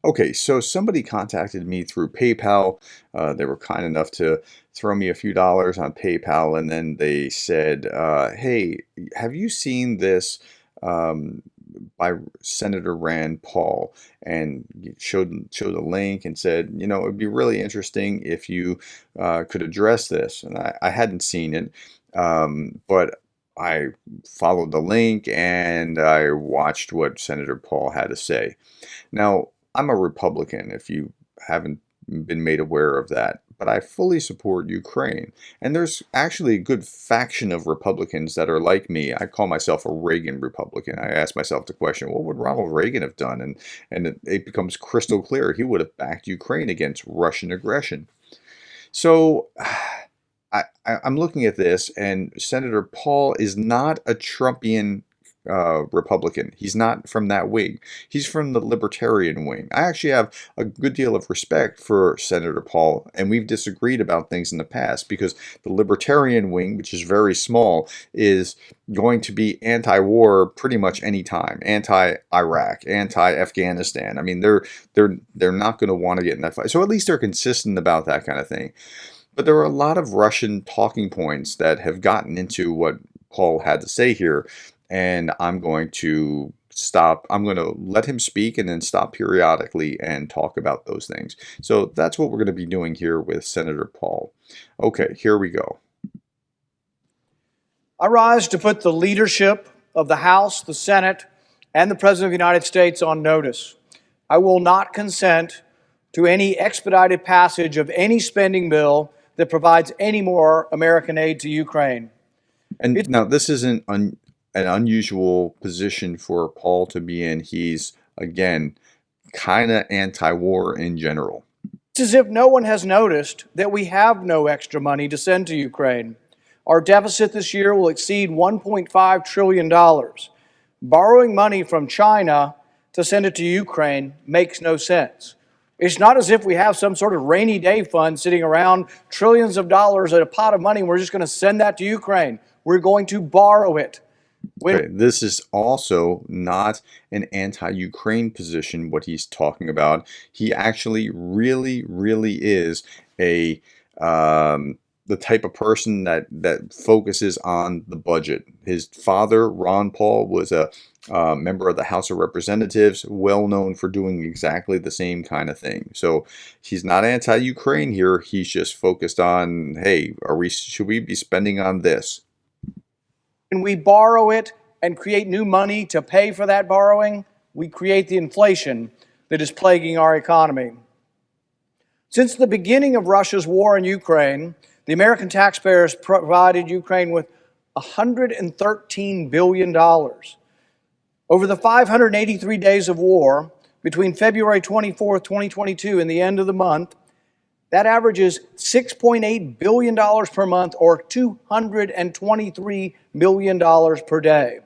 Okay, so somebody contacted me through PayPal. They were kind enough to throw me a few dollars on PayPal, and then they said, "Hey, have you seen this um, by Senator Rand Paul?" And showed a link and said, it'd be really interesting if you could address this. And I hadn't seen it, but I followed the link and I watched what Senator Paul had to say. Now, I'm a Republican, if you haven't been made aware of that, but I fully support Ukraine. And there's actually a good faction of Republicans that are like me. I call myself a Reagan Republican. I ask myself the question, what would Ronald Reagan have done? And it becomes crystal clear he would have backed Ukraine against Russian aggression. So I'm looking at this, and Senator Paul is not a Trumpian Republican. He's not from that wing. He's from the libertarian wing. I actually have a good deal of respect for Senator Paul, and we've disagreed about things in the past because the libertarian wing, which is very small, is going to be anti-war pretty much any time. Anti-Iraq, anti-Afghanistan. I mean, they're not going to want to get in that fight. So at least they're consistent about that kind of thing. But there are a lot of Russian talking points that have gotten into what Paul had to say here, and I'm going to stop. I'm going to let him speak and then stop periodically and talk about those things. So that's what we're going to be doing here with Senator Paul. Okay, here we go. I rise to put the leadership of the House, the Senate, and the President of the United States on notice. I will not consent to any expedited passage of any spending bill that provides any more American aid to Ukraine. And now this isn't an unusual position for Paul to be in. He's, again, kind of anti-war in general. It's as if no one has noticed that we have no extra money to send to Ukraine. Our deficit this year will exceed $1.5 trillion. Borrowing money from China to send it to Ukraine makes no sense. It's not as if we have some sort of rainy day fund sitting around, trillions of dollars in a pot of money, and we're just going to send that to Ukraine. We're going to borrow it. Okay, this is also not an anti-Ukraine position, what he's talking about. He actually really, really is a the type of person that focuses on the budget. His father, Ron Paul, was a member of the House of Representatives, well known for doing exactly the same kind of thing. So he's not anti-Ukraine here. He's just focused on, hey, should we be spending on this? When we borrow it and create new money to pay for that borrowing, we create the inflation that is plaguing our economy. Since the beginning of Russia's war in Ukraine, the American taxpayers provided Ukraine with $113 billion. Over the 583 days of war, between February 24, 2022 and the end of the month, that averages $6.8 billion per month, or $223 million per day.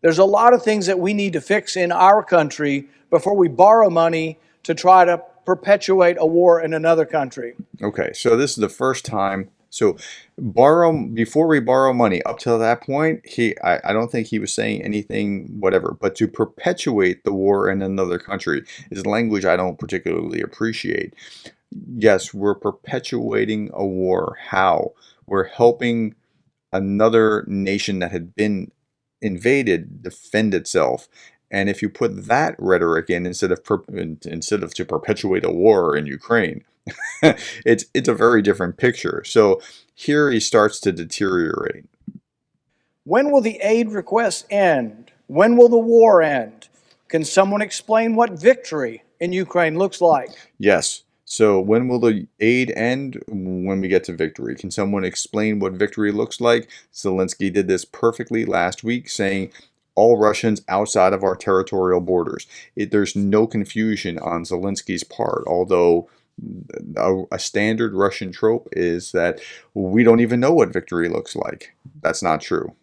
There's a lot of things that we need to fix in our country before we borrow money to try to perpetuate a war in another country. Okay, so this is the first time. So before we borrow money, up till that point, I don't think he was saying anything, whatever. But to perpetuate the war in another country is language I don't particularly appreciate. Yes, we're perpetuating a war. How? We're helping another nation that had been invaded defend itself. And if you put that rhetoric in instead of to perpetuate a war in Ukraine, it's a very different picture. So here he starts to deteriorate. When will the aid requests end? When will the war end? Can someone explain what victory in Ukraine looks like? Yes. So when will the aid end? When we get to victory. Can someone explain what victory looks like? Zelensky did this perfectly last week, saying all Russians outside of our territorial borders. There's no confusion on Zelensky's part, although a standard Russian trope is that we don't even know what victory looks like. That's not true.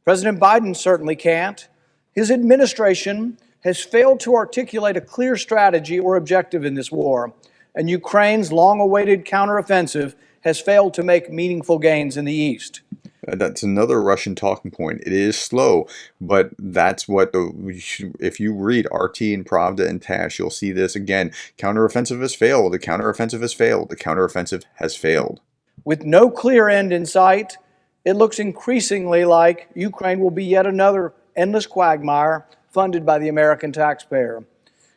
President Biden certainly can't. His administration has failed to articulate a clear strategy or objective in this war, and Ukraine's long-awaited counteroffensive has failed to make meaningful gains in the East. That's another Russian talking point. It is slow, but that's what if you read RT and Pravda and Tash, you'll see this again. Counteroffensive has failed. The counteroffensive has failed. The counteroffensive has failed. With no clear end in sight, it looks increasingly like Ukraine will be yet another endless quagmire funded by the American taxpayer.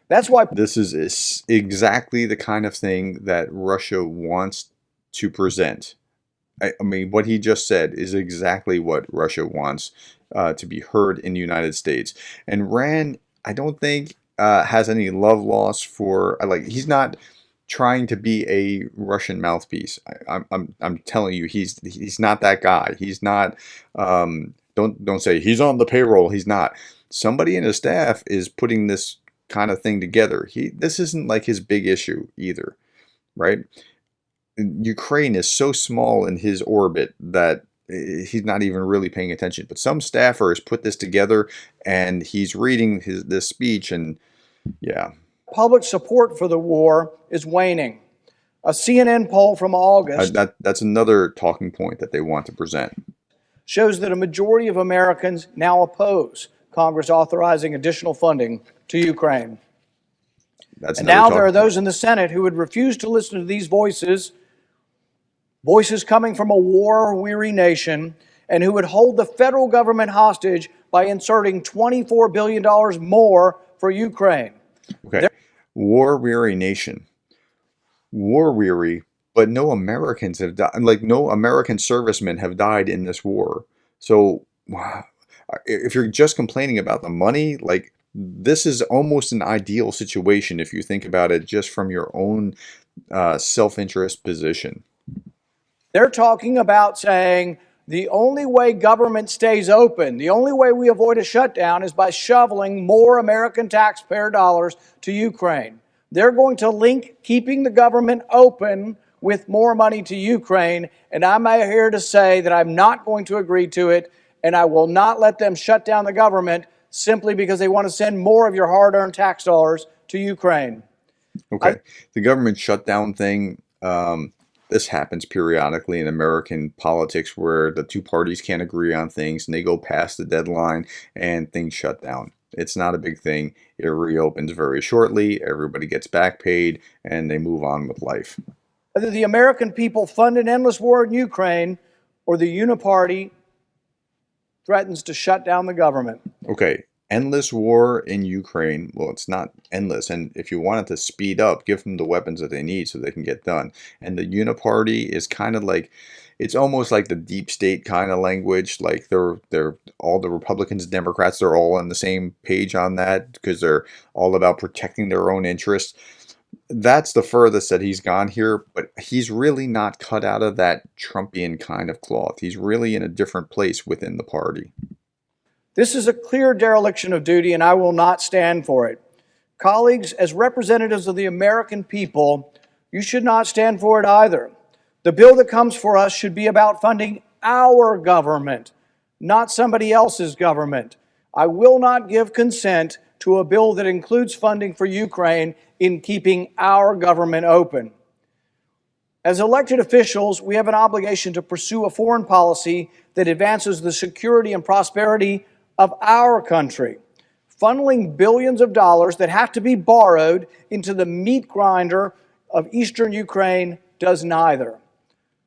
That's why This is exactly the kind of thing that Russia wants to present. I mean, what he just said is exactly what Russia wants to be heard in the United States. And Rand, I don't think has any love lost for like he's not trying to be a Russian mouthpiece. I'm telling you, he's not that guy. He's not. Don't say he's on the payroll. He's not. Somebody in his staff is putting this kind of thing together. This isn't like his big issue either, right? Ukraine is so small in his orbit that he's not even really paying attention. But some staffer has put this together, and he's reading this speech, and yeah. public support for the war is waning. A CNN poll from August That's another talking point that they want to present. shows that a majority of Americans now oppose Congress authorizing additional funding to Ukraine. That's And another now there are talking those in the Senate who would refuse to listen to these voices, voices coming from a war-weary nation, and who would hold the federal government hostage by inserting $24 billion more for Ukraine. Okay. War-weary nation. War-weary, but no Americans have died. Like, no American servicemen have died in this war. So, if you're just complaining about the money, like, this is almost an ideal situation if you think about it just from your own self-interest position. They're talking about saying the only way government stays open, the only way we avoid a shutdown is by shoveling more American taxpayer dollars to Ukraine. They're going to link keeping the government open with more money to Ukraine, and I'm here to say that I'm not going to agree to it, and I will not let them shut down the government simply because they want to send more of your hard-earned tax dollars to Ukraine. Okay. The government shutdown thing, this happens periodically in American politics where the two parties can't agree on things and they go past the deadline and things shut down. It's not a big thing. It reopens very shortly. Everybody gets back paid and they move on with life. Whether the American people fund an endless war in Ukraine or the uniparty threatens to shut down the government. Okay. Endless war in Ukraine. Well, it's not endless. And if you want it to speed up, give them the weapons that they need so they can get done. And the uniparty is kind of like, it's almost like the deep state kind of language. Like they're all the Republicans, Democrats, they're all on the same page on that because they're all about protecting their own interests. That's the furthest that he's gone here, but he's really not cut out of that Trumpian kind of cloth. He's really in a different place within the party. This is a clear dereliction of duty, and I will not stand for it. Colleagues, as representatives of the American people, you should not stand for it either. The bill that comes for us should be about funding our government, not somebody else's government. I will not give consent to a bill that includes funding for Ukraine in keeping our government open. As elected officials, we have an obligation to pursue a foreign policy that advances the security and prosperity of our country. Funneling billions of dollars that have to be borrowed into the meat grinder of eastern Ukraine does neither.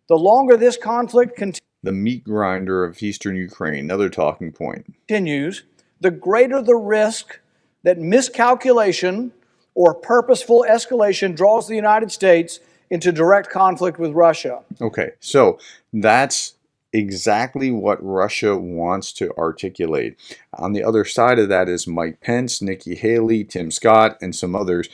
The longer this conflict The meat grinder of eastern Ukraine, another talking point. continues, the greater the risk that miscalculation or purposeful escalation draws the United States into direct conflict with Russia. Okay, so that's exactly what Russia wants to articulate. On the other side of that is Mike Pence, Nikki Haley, Tim Scott, and some others,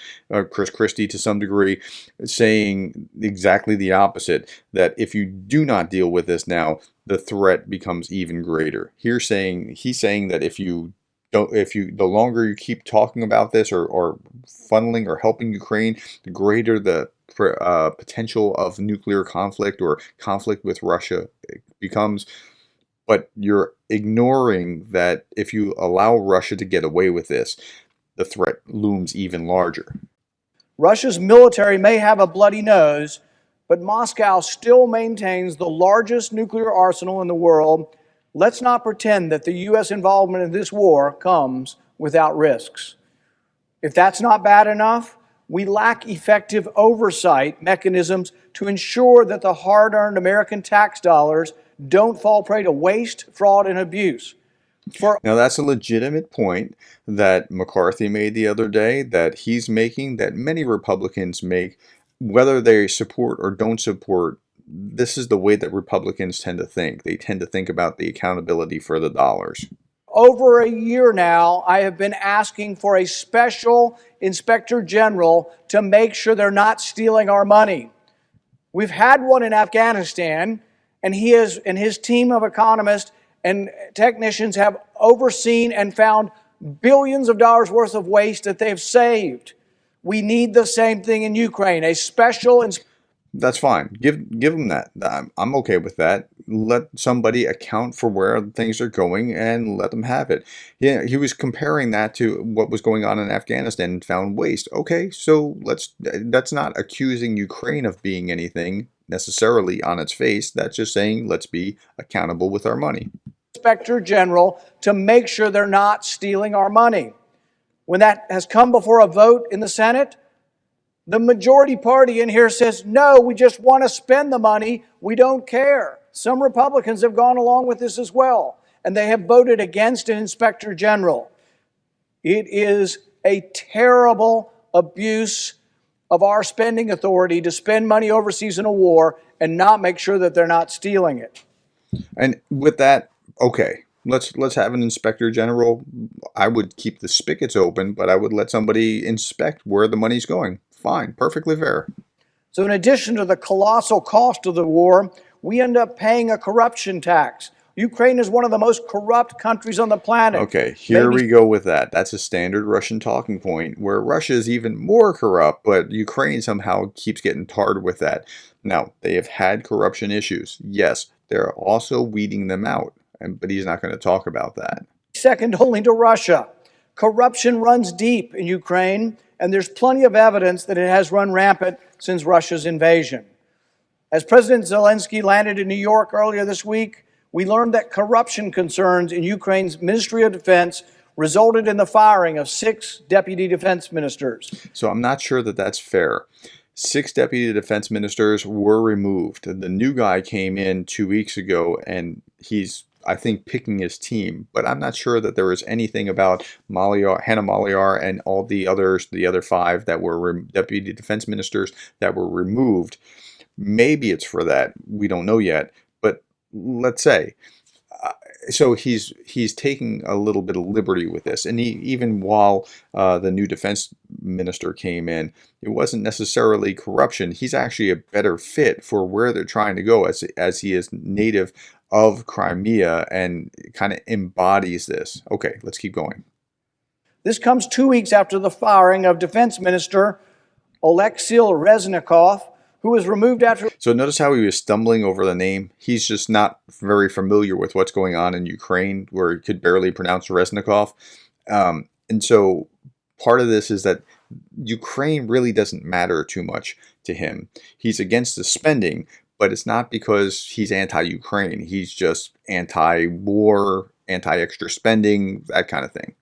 Chris Christie to some degree, saying exactly the opposite, that if you do not deal with this now, the threat becomes even greater. He's saying that the longer you keep talking about this or funneling or helping Ukraine, the greater the potential of nuclear conflict or conflict with Russia becomes. But you're ignoring that if you allow Russia to get away with this, the threat looms even larger. Russia's military may have a bloody nose, but Moscow still maintains the largest nuclear arsenal in the world. Let's not pretend that the U.S. involvement in this war comes without risks. If that's not bad enough, we lack effective oversight mechanisms to ensure that the hard-earned American tax dollars don't fall prey to waste, fraud, and abuse. Now, that's a legitimate point that McCarthy made the other day, that he's making, that many Republicans make, whether they support or don't support. This is the way that Republicans tend to think. They tend to think about the accountability for the dollars. Over a year now, I have been asking for a special inspector general to make sure they're not stealing our money. We've had one in Afghanistan, and he and his team of economists and technicians have overseen and found billions of dollars worth of waste that they've saved. We need the same thing in Ukraine, a special. That's fine. Give them that. I'm okay with that. Let somebody account for where things are going and let them have it. Yeah, he was comparing that to what was going on in Afghanistan and found waste. Okay, so that's not accusing Ukraine of being anything necessarily on its face. That's just saying let's be accountable with our money. Inspector General to make sure they're not stealing our money. When that has come before a vote in the Senate, the majority party in here says, no, we just want to spend the money. We don't care. Some Republicans have gone along with this as well, and they have voted against an inspector general. It is a terrible abuse of our spending authority to spend money overseas in a war and not make sure that they're not stealing it. And with that, okay, let's have an inspector general. I would keep the spigots open, but I would let somebody inspect where the money's going. Fine, perfectly fair. So in addition to the colossal cost of the war, we end up paying a corruption tax. Ukraine is one of the most corrupt countries on the planet. Okay, here we go with that. That's a standard Russian talking point, where Russia is even more corrupt, but Ukraine somehow keeps getting tarred with that. Now, they have had corruption issues. Yes, they're also weeding them out, but he's not going to talk about that. Second only to Russia. Corruption runs deep in Ukraine, and there's plenty of evidence that it has run rampant since Russia's invasion. As President Zelensky landed in New York earlier this week, we learned that corruption concerns in Ukraine's Ministry of Defense resulted in the firing of 6 deputy defense ministers. So I'm not sure that that's fair. 6 deputy defense ministers were removed. The new guy came in 2 weeks ago, and he's, I think, picking his team. But I'm not sure that there was anything about Hannah Maliar and all the others, the other 5 that were deputy defense ministers that were removed. Maybe it's for that. We don't know yet. But let's say. So he's taking a little bit of liberty with this, and even while the new defense minister came in, it wasn't necessarily corruption. He's actually a better fit for where they're trying to go, as he is native of Crimea and kind of embodies this. Okay, let's keep going. This comes 2 weeks after the firing of Defense Minister Oleksiy Reznikov, who was removed after. So notice how he was stumbling over the name. He's just not very familiar with what's going on in Ukraine, where he could barely pronounce Reznikov. And so part of this is that Ukraine really doesn't matter too much to him. He's against the spending, but it's not because he's anti-Ukraine. He's just anti-war, anti-extra spending, that kind of thing.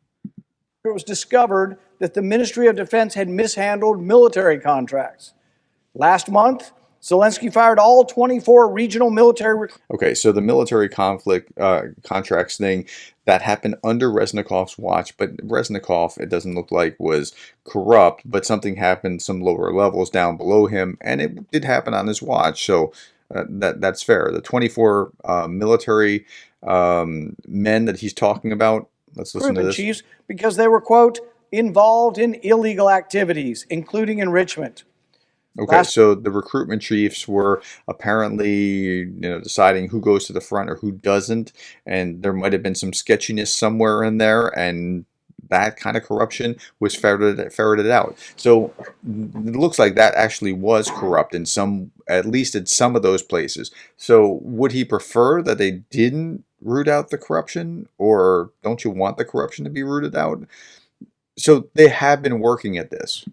It was discovered that the Ministry of Defense had mishandled military contracts. Last month, Zelensky fired all 24 regional military. Okay, so the military contracts thing, that happened under Reznikov's watch, but Reznikov, it doesn't look like, was corrupt, but something happened some lower levels down below him, and it did happen on his watch, so that's fair. The 24 military men that he's talking about, let's listen to this. Chiefs, because they were, quote, involved in illegal activities, including enrichment. Okay, so the recruitment chiefs were apparently, deciding who goes to the front or who doesn't, and there might have been some sketchiness somewhere in there, and that kind of corruption was ferreted out. So it looks like that actually was corrupt in at least in some of those places. So would he prefer that they didn't root out the corruption, or don't you want the corruption to be rooted out? So they have been working at this.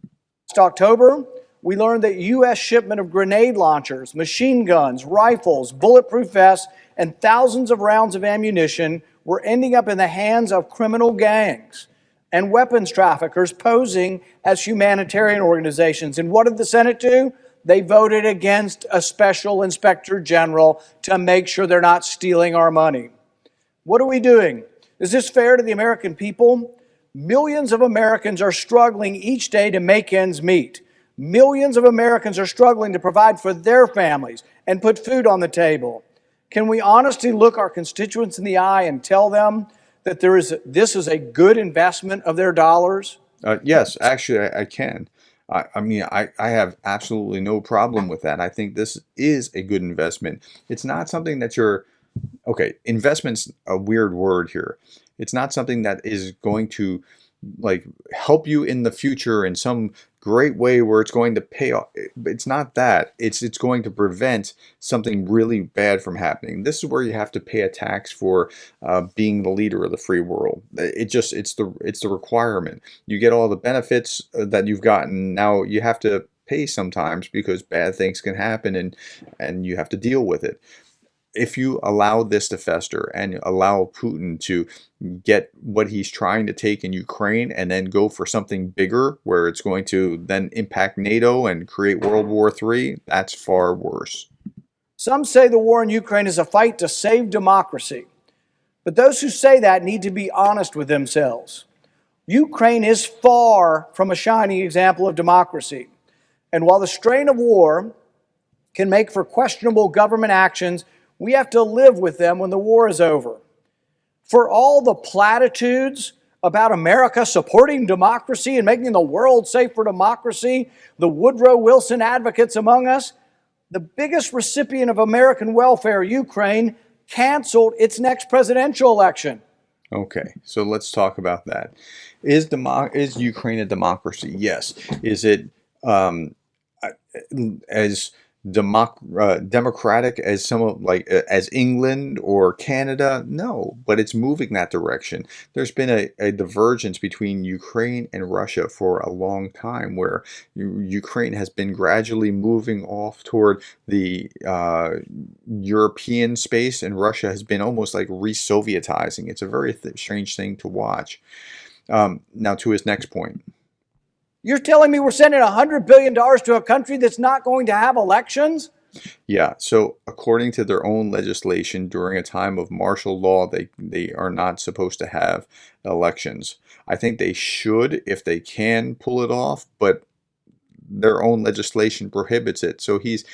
Last October, we learned that U.S. shipment of grenade launchers, machine guns, rifles, bulletproof vests, and thousands of rounds of ammunition were ending up in the hands of criminal gangs and weapons traffickers posing as humanitarian organizations. And what did the Senate do? They voted against a special inspector general to make sure they're not stealing our money. What are we doing? Is this fair to the American people? Millions of Americans are struggling each day to make ends meet. Millions of Americans are struggling to provide for their families and put food on the table. Can we honestly look our constituents in the eye and tell them that this is a good investment of their dollars? Yes, actually, I can. I have absolutely no problem with that. I think this is a good investment. It's not something that okay, investment's a weird word here. It's not something that is going to like help you in the future in some great way where it's going to pay off. It's not that. It's going to prevent something really bad from happening. This is where you have to pay a tax for being the leader of the free world. It's the requirement. You get all the benefits that you've gotten. Now you have to pay sometimes because bad things can happen and you have to deal with it. If you allow this to fester and allow Putin to get what he's trying to take in Ukraine and then go for something bigger where it's going to then impact NATO and create World War III, that's far worse. Some say the war in Ukraine is a fight to save democracy. But those who say that need to be honest with themselves. Ukraine is far from a shining example of democracy. And while the strain of war can make for questionable government actions, we have to live with them when the war is over. For all the platitudes about America supporting democracy and making the world safe for democracy, the Woodrow Wilson advocates among us, the biggest recipient of American welfare, Ukraine, canceled its next presidential election. Okay, so let's talk about that. Is Ukraine a democracy? Yes. Is it as democratic as as England or Canada? No, but it's moving that direction. There's been a divergence between Ukraine and Russia for a long time, where Ukraine has been gradually moving off toward the European space, and Russia has been almost like re-Sovietizing. It's a very strange thing to watch. Now to his next point. You're telling me we're sending $100 billion to a country that's not going to have elections? Yeah, so according to their own legislation, during a time of martial law, they are not supposed to have elections. I think they should if they can pull it off, but their own legislation prohibits it. So he's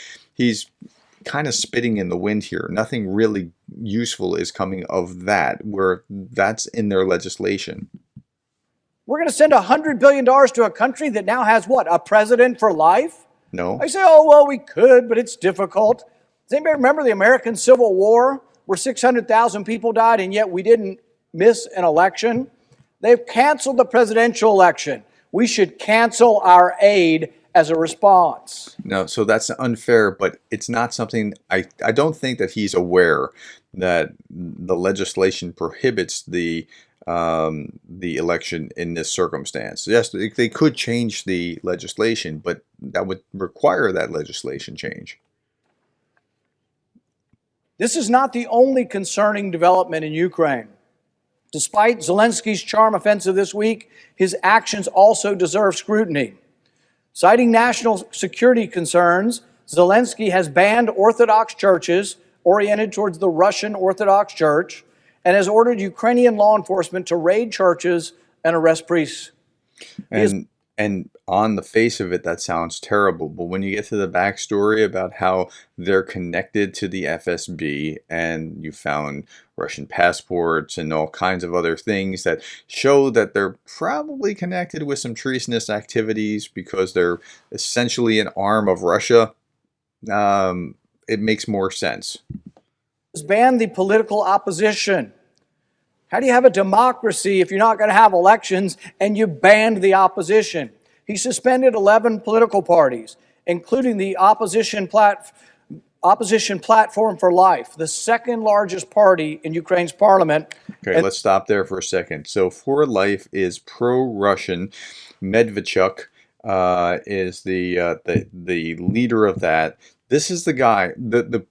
kind of spitting in the wind here. Nothing really useful is coming of that, where that's in their legislation. We're going to send $100 billion to a country that now has what, a president for life? No. I say, oh, well, we could, but it's difficult. Does anybody remember the American Civil War, where 600,000 people died, and yet we didn't miss an election? They've canceled the presidential election. We should cancel our aid as a response. No, so that's unfair, but it's not something, I don't think that he's aware that the legislation prohibits the election in this circumstance. Yes, they could change the legislation, but that would require that legislation change. This is not the only concerning development in Ukraine. Despite Zelensky's charm offensive this week, his actions also deserve scrutiny. Citing national security concerns, Zelensky has banned Orthodox churches oriented towards the Russian Orthodox Church, and has ordered Ukrainian law enforcement to raid churches and arrest priests. And on the face of it, that sounds terrible. But when you get to the backstory about how they're connected to the FSB, and you found Russian passports and all kinds of other things that show that they're probably connected with some treasonous activities because they're essentially an arm of Russia, it makes more sense. Ban the political opposition. How do you have a democracy if you're not going to have elections and you banned the opposition? He suspended 11 political parties, including the Opposition Platform for Life, the second largest party in Ukraine's parliament. Okay, let's stop there for a second. So For Life is pro-Russian. Medvedchuk is the leader of that. This is the guy. The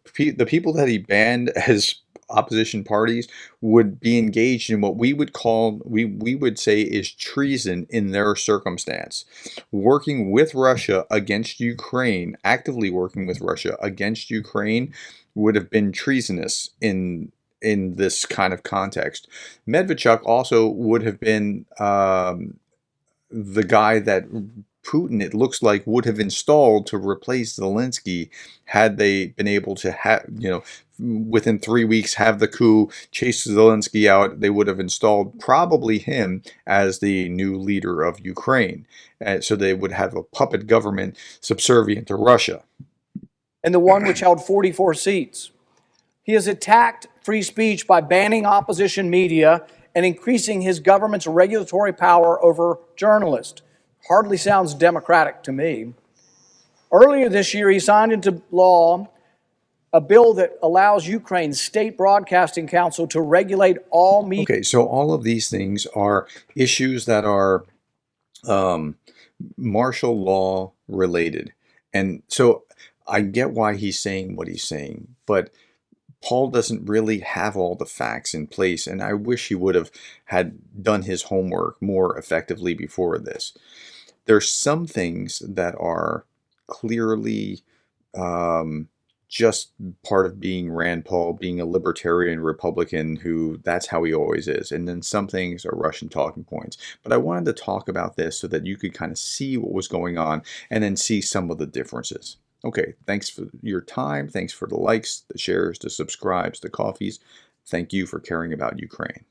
people that he banned as opposition parties would be engaged in what we would say is treason in their circumstance, working with Russia against Ukraine, actively working with Russia against Ukraine would have been treasonous in this kind of context. Medvedchuk also would have been the guy that Putin, it looks like, would have installed to replace Zelensky had they been able to have, within 3 weeks have the coup, chase Zelensky out. They would have installed probably him as the new leader of Ukraine. So they would have a puppet government subservient to Russia. And the one which held 44 seats. He has attacked free speech by banning opposition media and increasing his government's regulatory power over journalists. Hardly sounds democratic to me. Earlier this year, he signed into law a bill that allows Ukraine's state broadcasting council to regulate all media. Okay, so all of these things are issues that are martial law related. And so I get why he's saying what he's saying, but Paul doesn't really have all the facts in place, and I wish he would have had done his homework more effectively before this. There's some things that are clearly just part of being Rand Paul, being a libertarian Republican who that's how he always is. And then some things are Russian talking points. But I wanted to talk about this so that you could kind of see what was going on and then see some of the differences. Okay, thanks for your time. Thanks for the likes, the shares, the subscribes, the coffees. Thank you for caring about Ukraine.